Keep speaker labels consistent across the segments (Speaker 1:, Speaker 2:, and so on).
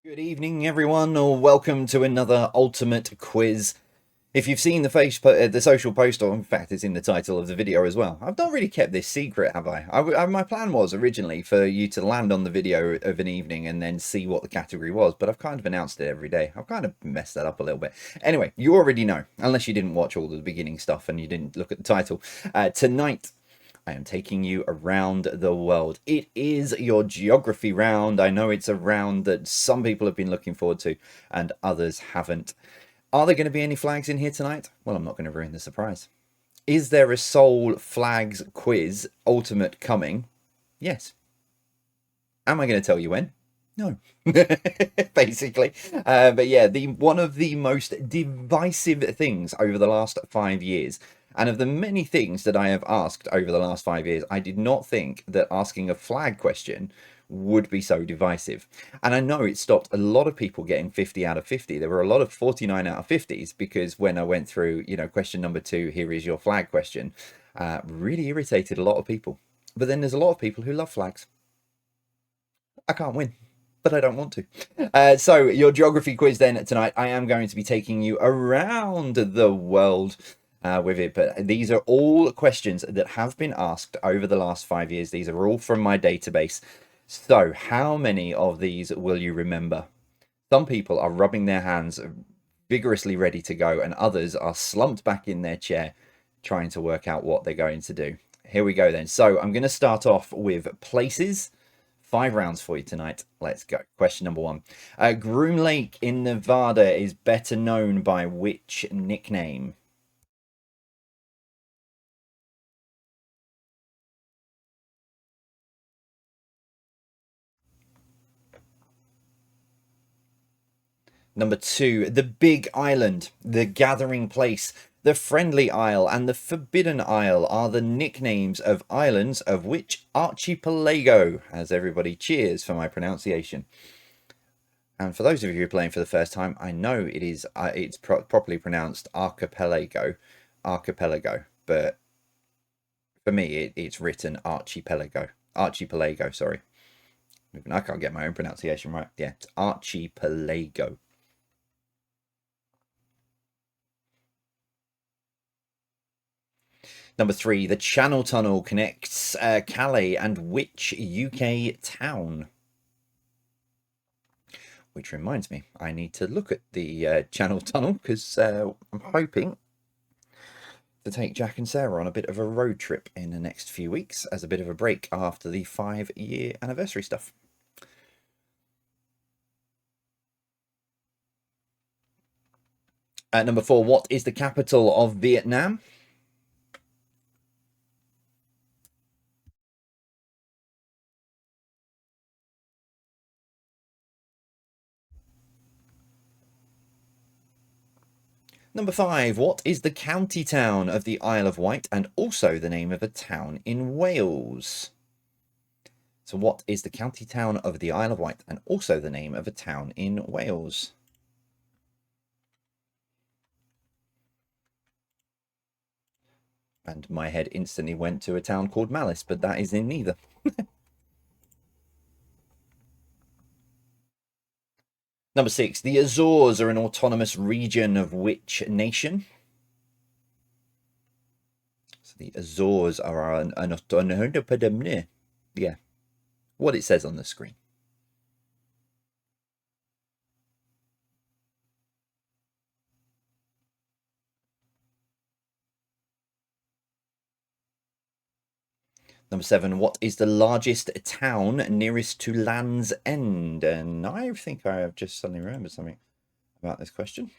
Speaker 1: Good evening, everyone, or welcome to another Ultimate Quiz. If you've seen the social post, or in fact it's in the title of the video as well, I've not really kept this secret, have I? My plan was originally for you to land on the video of an evening and then see what the category was, but I've kind of announced it every day. I've kind of messed that up a little bit. Anyway, you already know, unless you didn't watch all the beginning stuff and you didn't look at the title. Tonight, I am taking you around the world. It is your geography round. I know it's a round that some people have been looking forward to and others haven't. Are there going to be any flags in here tonight? Well, I'm not going to ruin the surprise. Is there a Soul Flags quiz ultimate coming? Yes. Am I going to tell you when? No, basically. But yeah, one of the most divisive things over the last 5 years, and of the many things that I have asked over the last 5 years, I did not think that asking a flag question would be so divisive. And I know it stopped a lot of people getting 50 out of 50. There were a lot of 49 out of 50s because when I went through, question number 2, here is your flag question, really irritated a lot of people. But then there's a lot of people who love flags. I can't win, but I don't want to. So your geography quiz then tonight, I am going to be taking you around the world with it. But these are all questions that have been asked over the last 5 years. These are all from my database. So how many of these will you remember? Some people are rubbing their hands vigorously ready to go, and others are slumped back in their chair trying to work out what they're going to do. Here we go then. So I'm going to start off with places. 5 rounds for you tonight. Let's go. Question number 1. Groom Lake in Nevada is better known by which nickname? Number 2. The Big Island, the Gathering Place, the Friendly Isle, and the Forbidden Isle are the nicknames of islands of which archipelago? As everybody cheers for my pronunciation. And for those of you who are playing for the first time, I know it is it's properly pronounced archipelago, but for me it's written archipelago. Sorry, I can't get my own pronunciation right. Yeah, it's archipelago. Number 3, the Channel Tunnel connects Calais and which UK town? Which reminds me, I need to look at the Channel Tunnel because I'm hoping to take Jack and Sarah on a bit of a road trip in the next few weeks as a bit of a break after the 5-year anniversary stuff. Number 4, what is the capital of Vietnam? Number 5, what is the county town of the Isle of Wight and also the name of a town in Wales? So what is the county town of the Isle of Wight and also the name of a town in Wales? And my head instantly went to a town called Malice, but that is in neither. Number 6, the Azores are an autonomous region of which nation? So the Azores are an autonomous, yeah, what it says on the screen. Number 7, what is the largest town nearest to Land's End? And I think I have just suddenly remembered something about this question.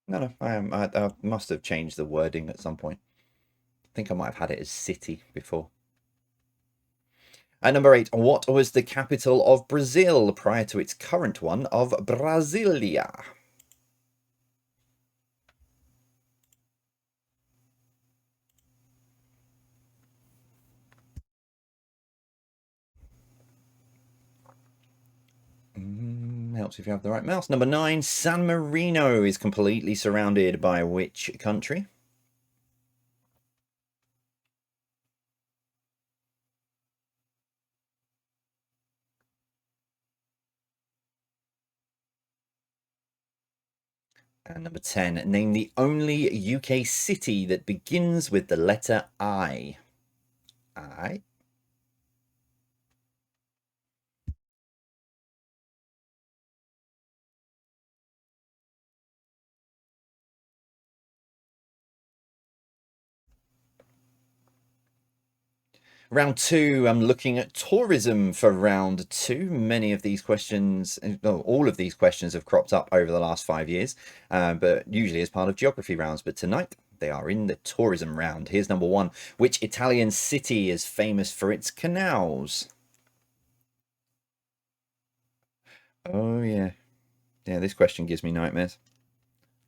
Speaker 1: No, I must have changed the wording at some point. I think I might have had it as city before. And number 8, what was the capital of Brazil prior to its current one of Brasilia? Helps if you have the right mouse. Number 9, San Marino is completely surrounded by which country? And number 10, name the only UK city that begins with the letter I. I. Round 2, I'm looking at tourism for round 2. Many of these questions, all of these questions have cropped up over the last 5 years, but usually as part of geography rounds. But tonight, they are in the tourism round. Here's number 1. Which Italian city is famous for its canals? Oh, yeah. Yeah, this question gives me nightmares.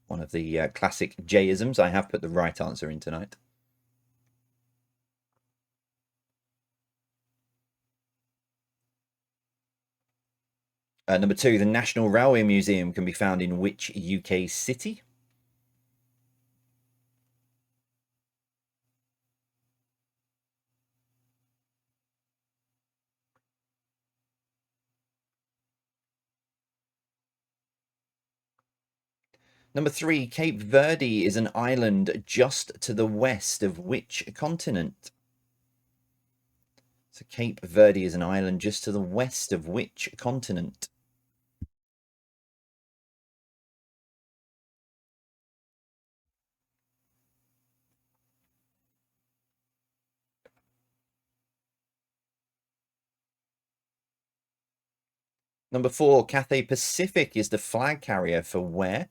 Speaker 1: One of the classic J-isms. I have put the right answer in tonight. Number 2, the National Railway Museum can be found in which UK city? Number 3, Cape Verde is an island just to the west of which continent? So Cape Verde is an island just to the west of which continent? Number 4, Cathay Pacific is the flag carrier for where?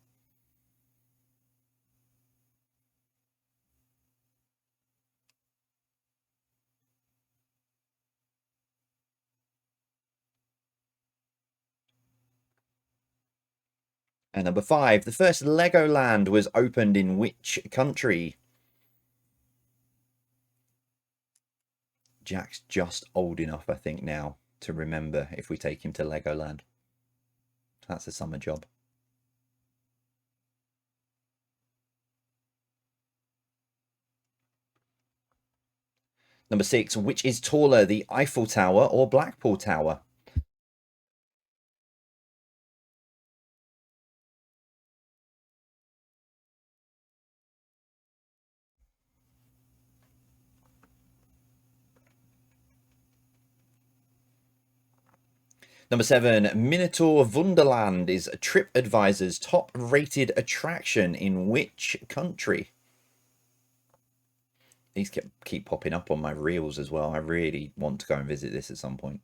Speaker 1: And number 5, the first Legoland was opened in which country? Jack's just old enough, I think, now to remember if we take him to Legoland. That's a summer job. Number 6, which is taller, the Eiffel Tower or Blackpool Tower? Number 7, Minotaur Wonderland is TripAdvisor's top-rated attraction in which country? These keep popping up on my reels as well. I really want to go and visit this at some point.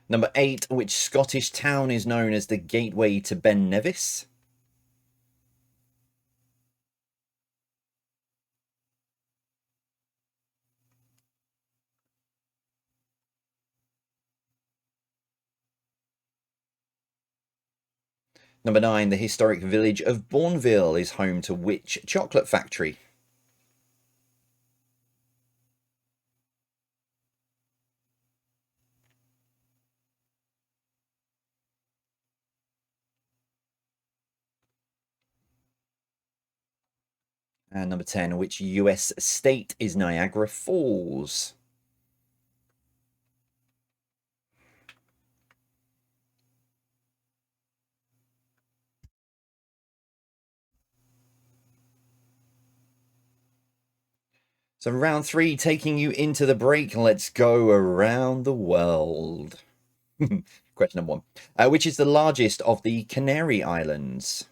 Speaker 1: Number 8, which Scottish town is known as the gateway to Ben Nevis? Number 9, the historic village of Bourneville is home to which chocolate factory? And number 10, which US state is Niagara Falls? So round 3, taking you into the break. Let's go around the world. Question number 1. Which is the largest of the Canary Islands?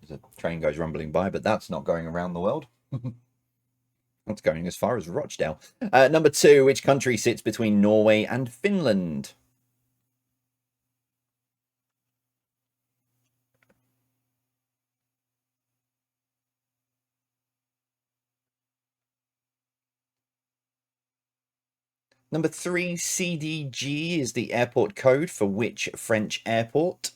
Speaker 1: The train goes rumbling by, but that's not going around the world. That's going as far as Rochdale. Number 2, which country sits between Norway and Finland? Number 3, CDG is the airport code for which French airport?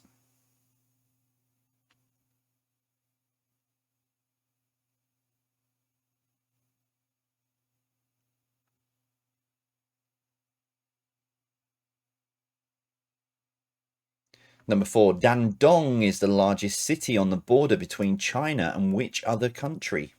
Speaker 1: Number 4, Dandong is the largest city on the border between China and which other country?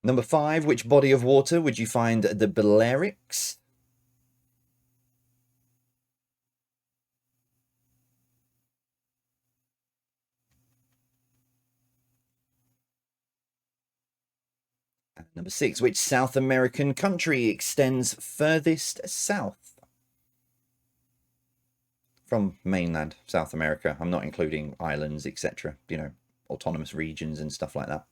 Speaker 1: Number 5, which body of water would you find the Balearics? And number 6, which South American country extends furthest south? From mainland South America. I'm not including islands, etc. Autonomous regions and stuff like that.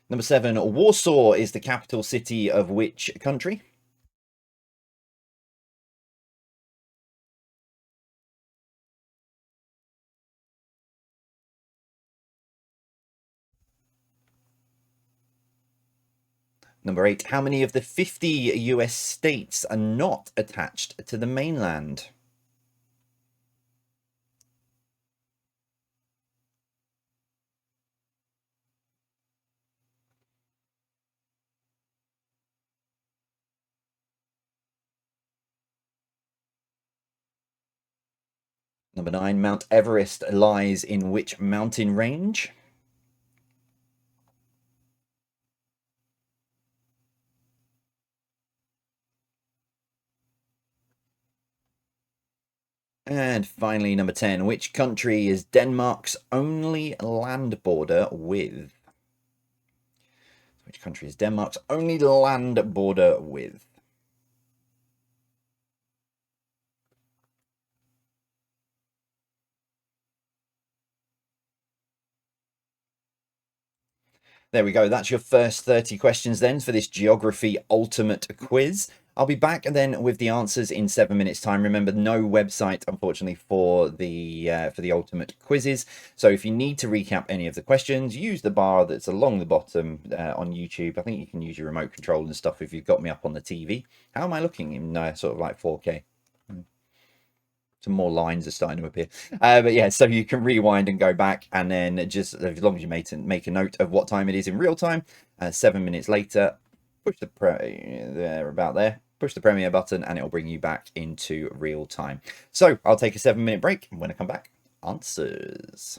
Speaker 1: Number 7, Warsaw is the capital city of which country? Number 8, how many of the 50 US states are not attached to the mainland? Number 9, Mount Everest lies in which mountain range? And finally, number 10, which country is Denmark's only land border with? Which country is Denmark's only land border with? There we go. That's your first 30 questions then for this geography ultimate quiz. I'll be back then with the answers in 7 minutes time. Remember, no website, unfortunately, for the ultimate quizzes. So if you need to recap any of the questions, use the bar that's along the bottom on YouTube. I think you can use your remote control and stuff if you've got me up on the TV. How am I looking in sort of like 4K? Some more lines are starting to appear, but yeah, so you can rewind and go back, and then just as long as you make a note of what time it is in real time, 7 minutes later, push the push the premiere button, and it'll bring you back into real time. So I'll take a 7-minute break, and when I come back, answers.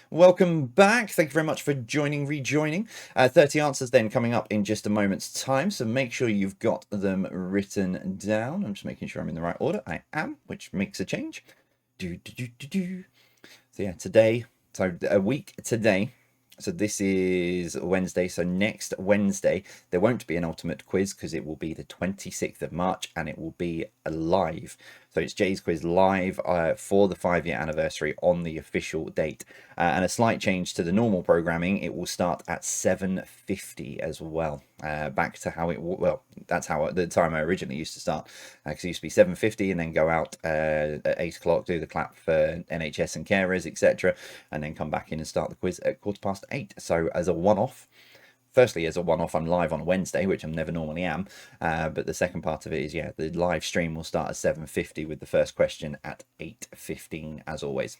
Speaker 1: Welcome back. Thank you very much for rejoining. 30 answers then coming up in just a moment's time. So make sure you've got them written down. I'm just making sure I'm in the right order. I am, which makes a change. So yeah, a week today. So this is Wednesday. So next Wednesday, there won't be an ultimate quiz because it will be the 26th of March and it will be live. So it's Jay's Quiz live for the 5-year anniversary on the official date. And a slight change to the normal programming, it will start at 7:50 as well. Back to how that's how the time I originally used to start. Because it used to be 7:50 and then go out at 8 o'clock, do the clap for NHS and carers, etc. And then come back in and start the quiz at 8:15. So as a one-off, firstly, as a one-off, I'm live on a Wednesday, which I never normally am. But the second part of it is, yeah, the live stream will start at 7:50 with the first question at 8:15, as always.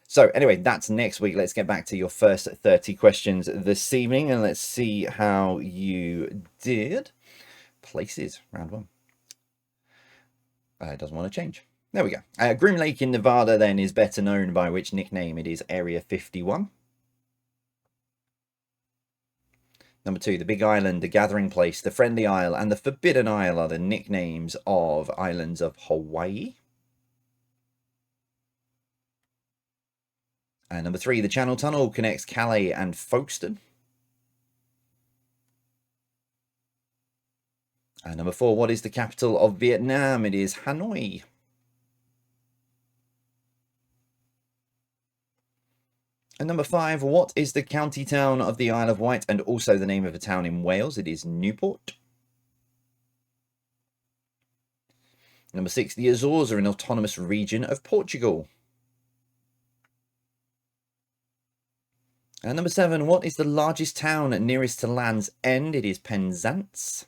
Speaker 1: So anyway, that's next week. Let's get back to your first 30 questions this evening, and let's see how you did. Places, round one. It doesn't want to change. There we go. Groom Lake in Nevada, then, is better known by which nickname? It is Area 51. Number 2, the Big Island, the Gathering Place, the Friendly Isle, and the Forbidden Isle are the nicknames of islands of Hawaii. And number 3, the Channel Tunnel connects Calais and Folkestone. And number 4, what is the capital of Vietnam? It is Hanoi. And number 5, what is the county town of the Isle of Wight and also the name of a town in Wales? It is Newport. Number 6, the Azores are an autonomous region of Portugal. And number 7, what is the largest town nearest to Land's End? It is Penzance.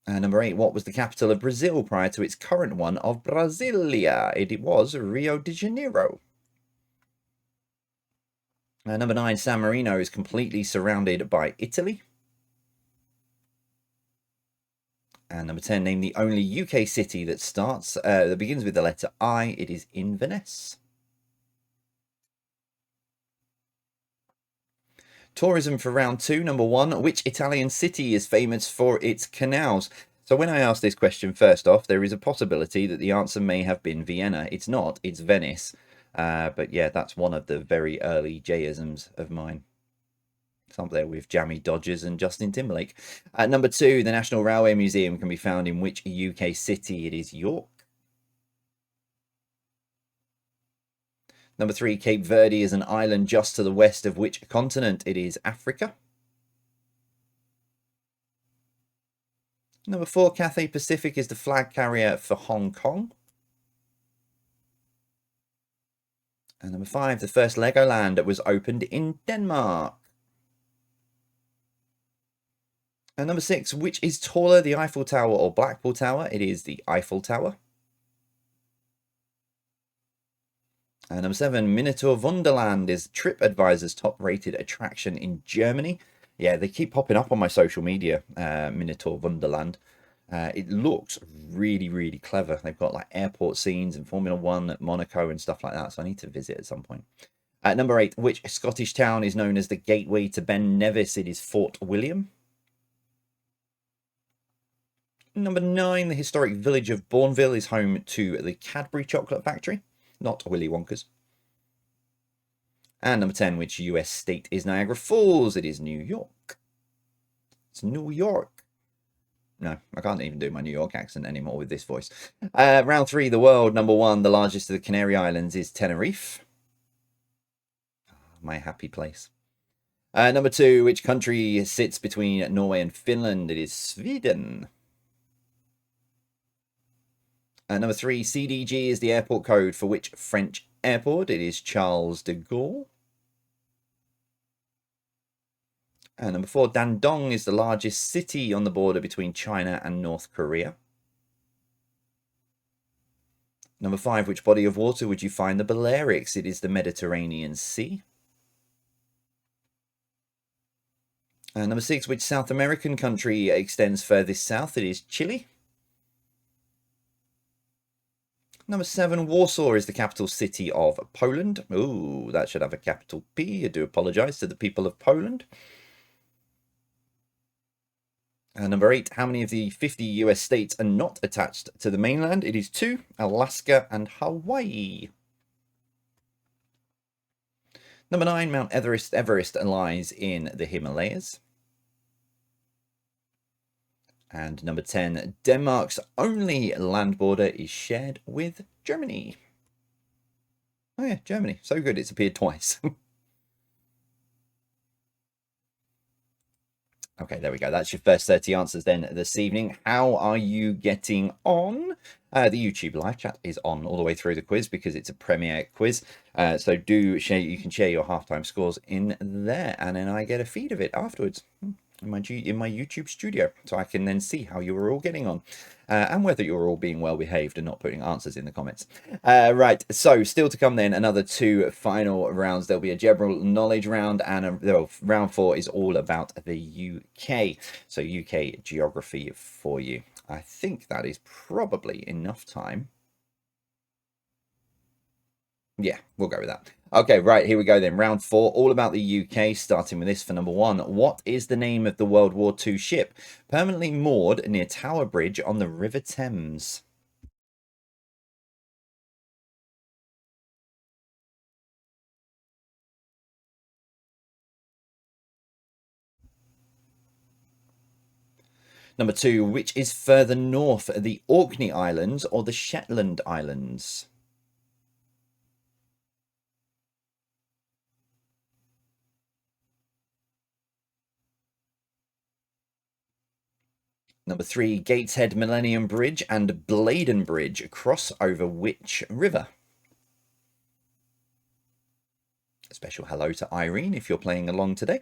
Speaker 1: And number 8, what was the capital of Brazil prior to its current one of Brasilia? It was Rio de Janeiro. And number 9, San Marino is completely surrounded by Italy. And number 10, name the only UK city that begins with the letter I. It is Inverness. Tourism for round 2, number 1, which Italian city is famous for its canals? So when I asked this question, first off, there is a possibility that the answer may have been Vienna. It's not, it's Venice. But yeah, that's one of the very early J-isms of mine. It's up there with Jammy Dodgers and Justin Timberlake. At number 2, the National Railway Museum can be found in which UK city? It is York. Number 3, Cape Verde is an island just to the west of which continent? It is Africa. Number 4, Cathay Pacific is the flag carrier for Hong Kong. And number 5, the first Legoland was opened in Denmark. And number 6, which is taller, the Eiffel Tower or Blackpool Tower? It is the Eiffel Tower. And number 7, Minotaur Wunderland is TripAdvisor's top-rated attraction in Germany. Yeah, they keep popping up on my social media, Minotaur Wunderland. It looks really, really clever. They've got like airport scenes and Formula 1 at Monaco and stuff like that, so I need to visit at some point. At number 8, which Scottish town is known as the gateway to Ben Nevis? It is Fort William. Number 9, the historic village of Bourneville is home to the Cadbury Chocolate Factory, not Willy Wonka's. And number 10, which US state is Niagara Falls? It is New York. It's New York. No, I can't even do my New York accent anymore with this voice. Round 3, the world. Number 1, the largest of the Canary Islands is Tenerife. My happy place. Number 2, which country sits between Norway and Finland? It is Sweden. Number 3, CDG is the airport code for which French airport? It is Charles de Gaulle. And number 4, Dandong is the largest city on the border between China and North Korea. Number 5, which body of water would you find the Balearics? It is the Mediterranean Sea. And number 6, which South American country extends furthest south? It is Chile. Number 7, Warsaw is the capital city of Poland. Ooh, that should have a capital P. I do apologise to the people of Poland. Number 8, how many of the 50 US states are not attached to the mainland? It is 2, Alaska and Hawaii. Number 9, Mount Everest lies in the Himalayas. And number 10, Denmark's only land border is shared with Germany. Oh yeah, Germany. So good, it's appeared twice. Okay, there we go. That's your first 30 answers then this evening. How are you getting on? The YouTube live chat is on all the way through the quiz because it's a premiere quiz. So do share. You can share your halftime scores in there, and then I get a feed of it afterwards in my YouTube studio, so I can then see how you are all getting on, and whether you're all being well behaved and not putting answers in the comments. Right, so still to come then another 2 final rounds. There'll be a general knowledge round, and round 4 is all about the UK. So UK geography for you. I think that is probably enough time. Yeah, we'll go with that. Okay, right, here we go then. Round 4, all about the UK, starting with this for number 1. What is the name of the World War II ship permanently moored near Tower Bridge on the River Thames? Number 2, which is further north, the Orkney Islands or the Shetland Islands? Number 3, Gateshead Millennium Bridge and Bladen Bridge cross over which river? A special hello to Irene if you're playing along today.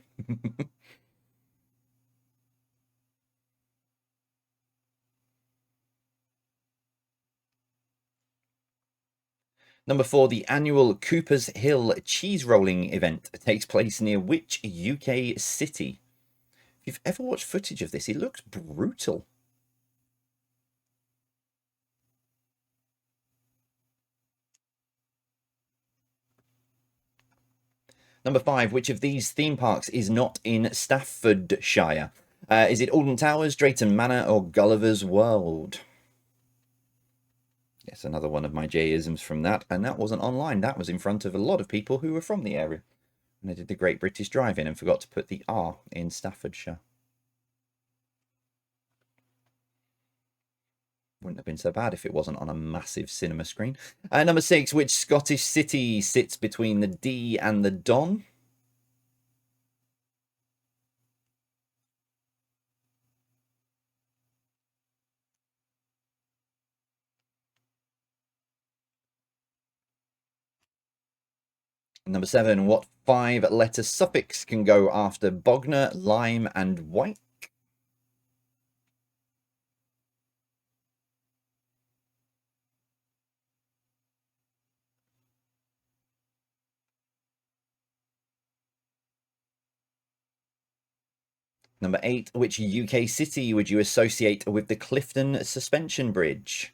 Speaker 1: Number 4, the annual Cooper's Hill cheese rolling event takes place near which UK city? If you've ever watched footage of this, it looks brutal. Number 5, which of these theme parks is not in Staffordshire? Is it Alden Towers, Drayton Manor, or Gulliver's World? Yes, another one of my J-isms from that, and that wasn't online. That was in front of a lot of people who were from the area. And they did the Great British Drive-In and forgot to put the R in Staffordshire. Wouldn't have been so bad if it wasn't on a massive cinema screen. Number 6, which Scottish city sits between the Dee and the Don? Number 7, what 5-letter suffix can go after Bognor, Lime, and White? Number 8, which UK city would you associate with the Clifton Suspension Bridge?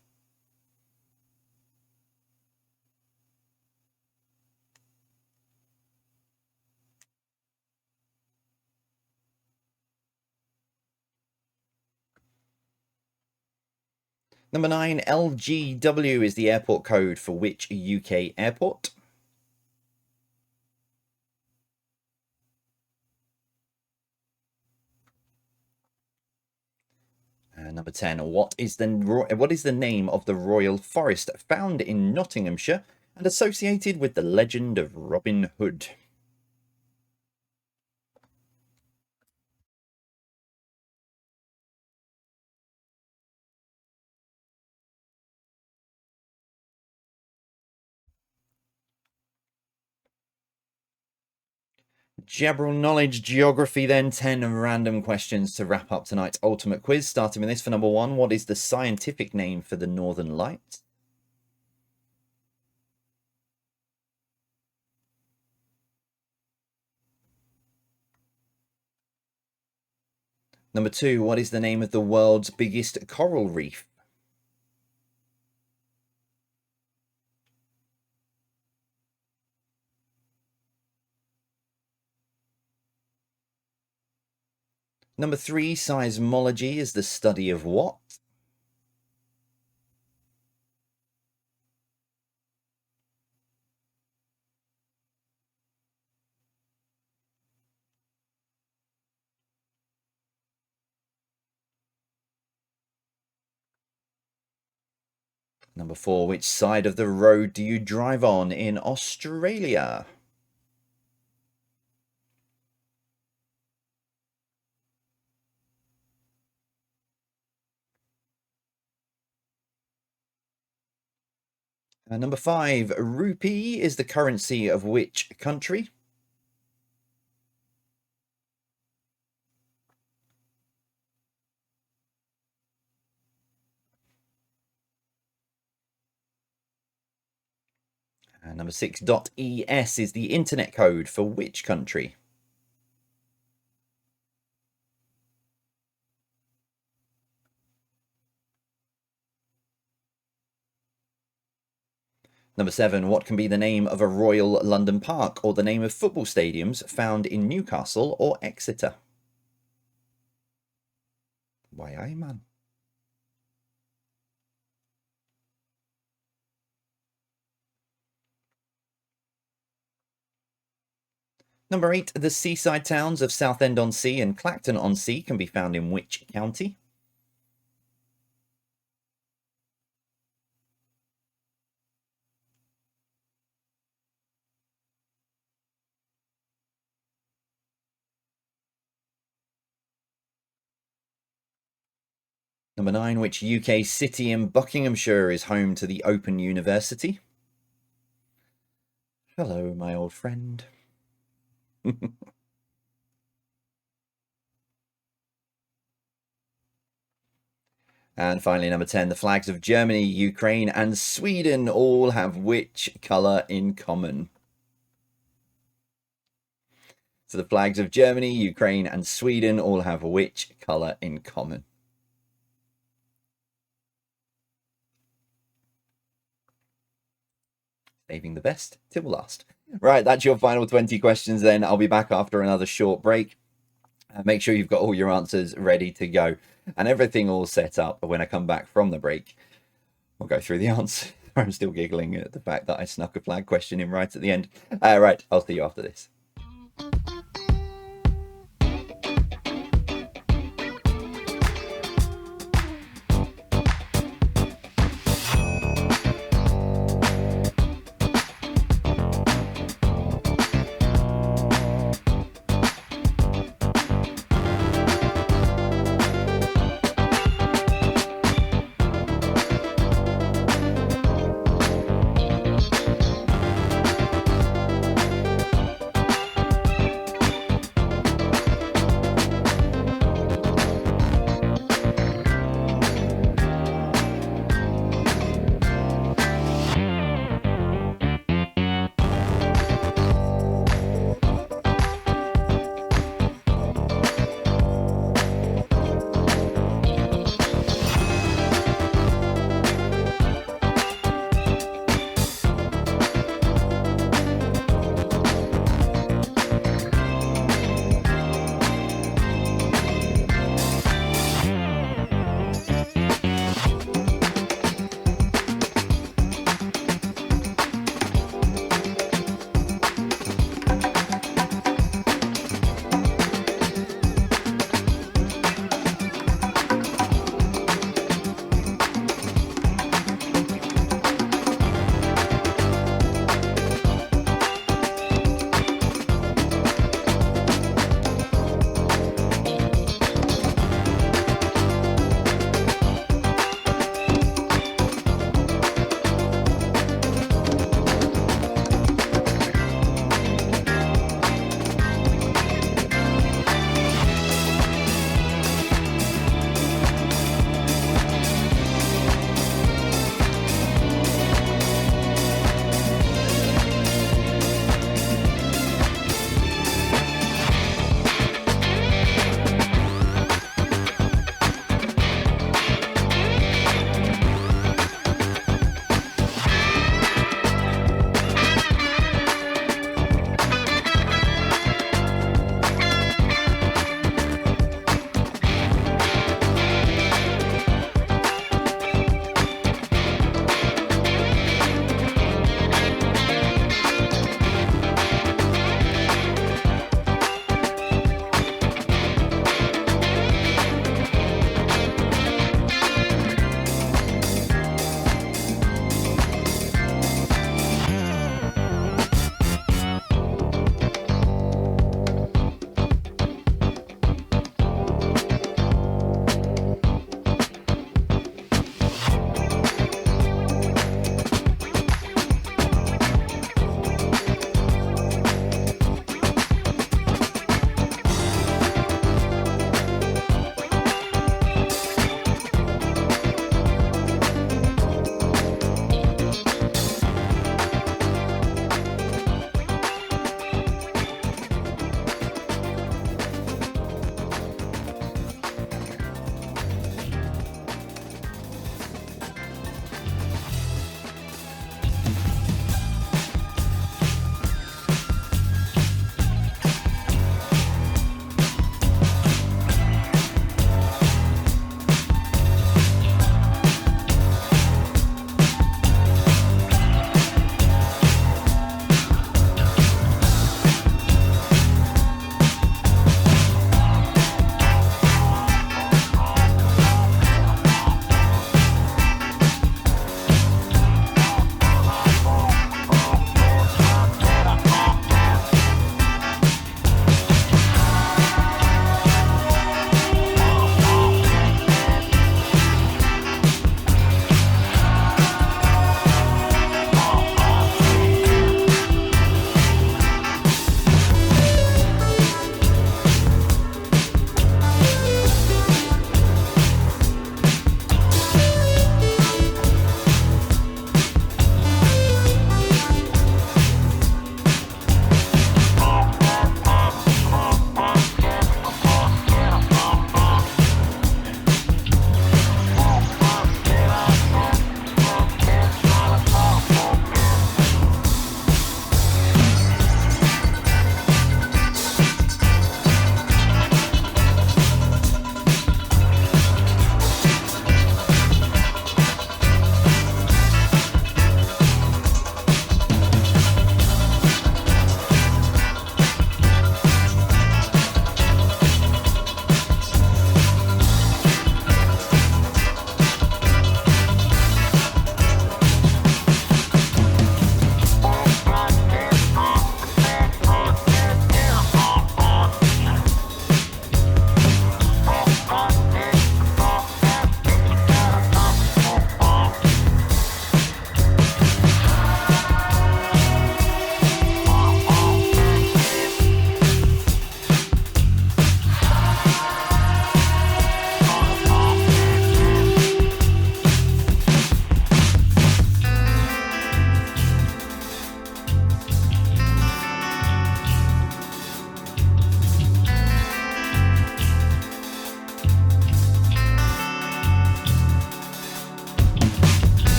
Speaker 1: Number 9, LGW is the airport code for which UK airport? Number 10, what is the name of the royal forest found in Nottinghamshire and associated with the legend of Robin Hood? General knowledge geography then, 10 random questions to wrap up tonight's ultimate quiz, starting with this for number 1. What is the scientific name for the Northern Lights? Number 2, what is the name of the world's biggest coral reef? Number 3, seismology is the study of what? Number 4, which side of the road do you drive on in Australia? Number 5, rupee is the currency of which country? Number 6, .es is the internet code for which country? Number 7, what can be the name of a Royal London Park or the name of football stadiums found in Newcastle or Exeter? Why, aye, man. Number 8, the seaside towns of Southend-on-Sea and Clacton-on-Sea can be found in which county? Number 9, which UK city in Buckinghamshire is home to the Open University? Hello, my old friend. And finally, number 10, the flags of Germany, Ukraine, and Sweden all have which colour in common? So the flags of Germany, Ukraine, and Sweden all have which colour in common? Saving the best till last. Right, that's your final 20 questions then. I'll be back after another short break. Make sure you've got all your answers ready to go and everything all set up. When I come back from the break, we'll go through the answer. I'm still giggling at the fact that I snuck a flag question in right at the end. Right, I'll see you after this.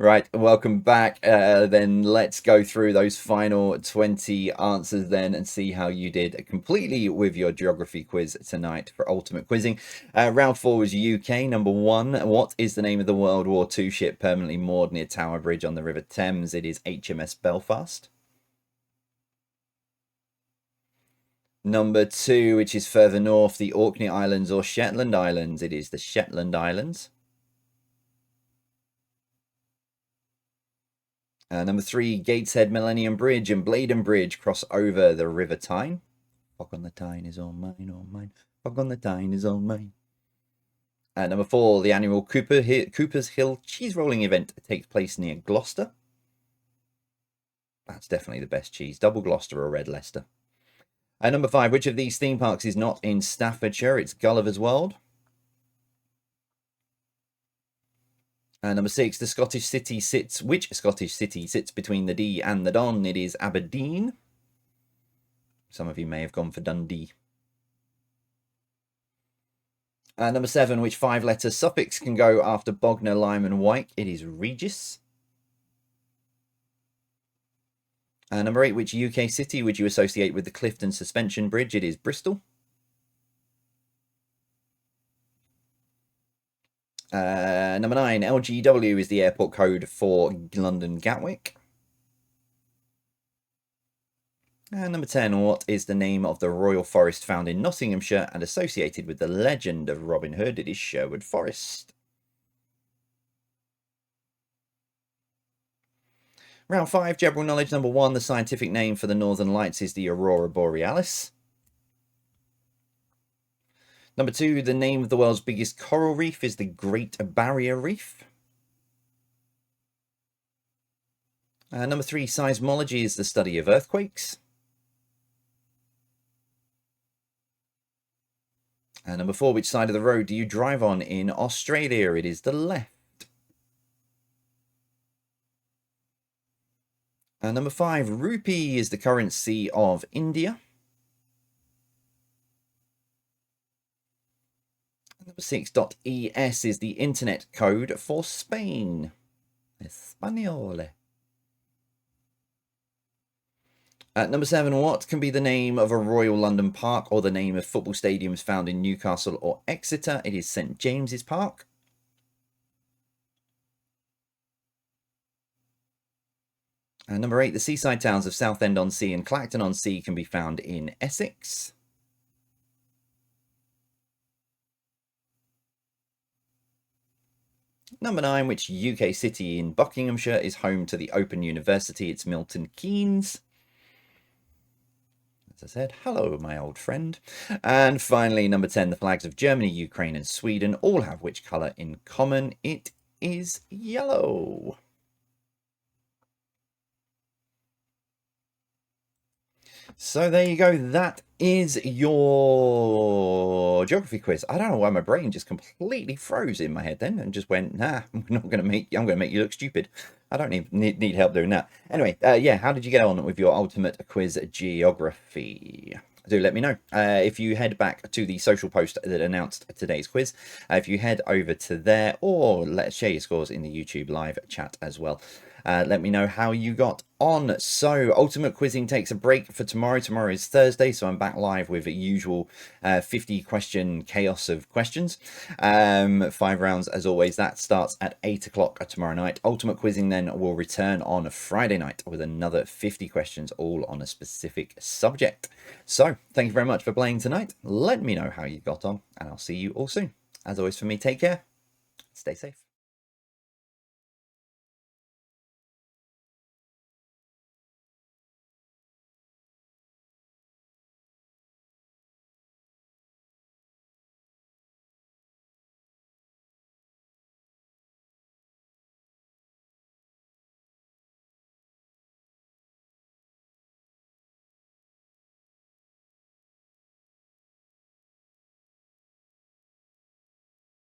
Speaker 1: Right, welcome back. Then let's go through those final 20 answers then and see how you did completely with your geography quiz tonight for Ultimate Quizzing. Round 4 was UK. Number 1, what is the name of the World War II ship permanently moored near Tower Bridge on the River Thames? It is HMS Belfast. Number 2, which is further north, the Orkney Islands or Shetland Islands? It is the Shetland Islands. Number 3, Gateshead Millennium Bridge and Bladen Bridge cross over the River Tyne. Fog on the Tyne is all mine, all mine. Fog on the Tyne is all mine. Number 4, the annual Cooper's Hill cheese rolling event takes place near Gloucester. That's definitely the best cheese, double Gloucester or Red Leicester. Number 5, which of these theme parks is not in Staffordshire? It's Gulliver's World. Number 6, which Scottish city sits between the Dee and the Don? It is Aberdeen. Some of you may have gone for Dundee. Number 7, which 5-letter suffix can go after Bognor, Lyme and Wyke? It is Regis. Number 8, which UK city would you associate with the Clifton Suspension Bridge? It is Bristol. Number 9, LGW is the airport code for London Gatwick. And number 10, what is the name of the royal forest found in Nottinghamshire and associated with the legend of Robin Hood? It is Sherwood Forest. Round 5, general knowledge. Number 1, the scientific name for the Northern Lights is the Aurora Borealis. Number 2, the name of the world's biggest coral reef is the Great Barrier Reef. Number 3, seismology is the study of earthquakes. Number 4, which side of the road do you drive on in Australia? It is the left. Number 5, rupee is the currency of India. Number 6, .es is the internet code for Spain. Español. Number 7, what can be the name of a Royal London Park or the name of football stadiums found in Newcastle or Exeter? It is St James's Park. Number 8, the seaside towns of Southend-on-Sea and Clacton-on-Sea can be found in Essex. Number 9, which UK city in Buckinghamshire is home to the Open University? It's Milton Keynes. As I said, hello, my old friend. And finally, number 10, the flags of Germany, Ukraine and Sweden all have which colour in common? It is yellow. So there you go. That is your geography quiz. I don't know why my brain just completely froze in my head then and just went, nah, I'm going to make you look stupid. I don't need help doing that. Anyway, yeah, how did you get on with your ultimate quiz geography? Do let me know. If you head back to the social post that announced today's quiz, if you head over to there, or let's share your scores in the YouTube live chat as well. Let me know how you got on. So Ultimate Quizzing takes a break for tomorrow. Tomorrow is Thursday, so I'm back live with the usual 50 question chaos of questions. 5 rounds as always. That starts at 8 o'clock tomorrow night. Ultimate Quizzing then will return on a Friday night with another 50 questions, all on a specific subject. So thank you very much for playing tonight. Let me know how you got on, and I'll see you all soon. As always, for me, take care. Stay safe.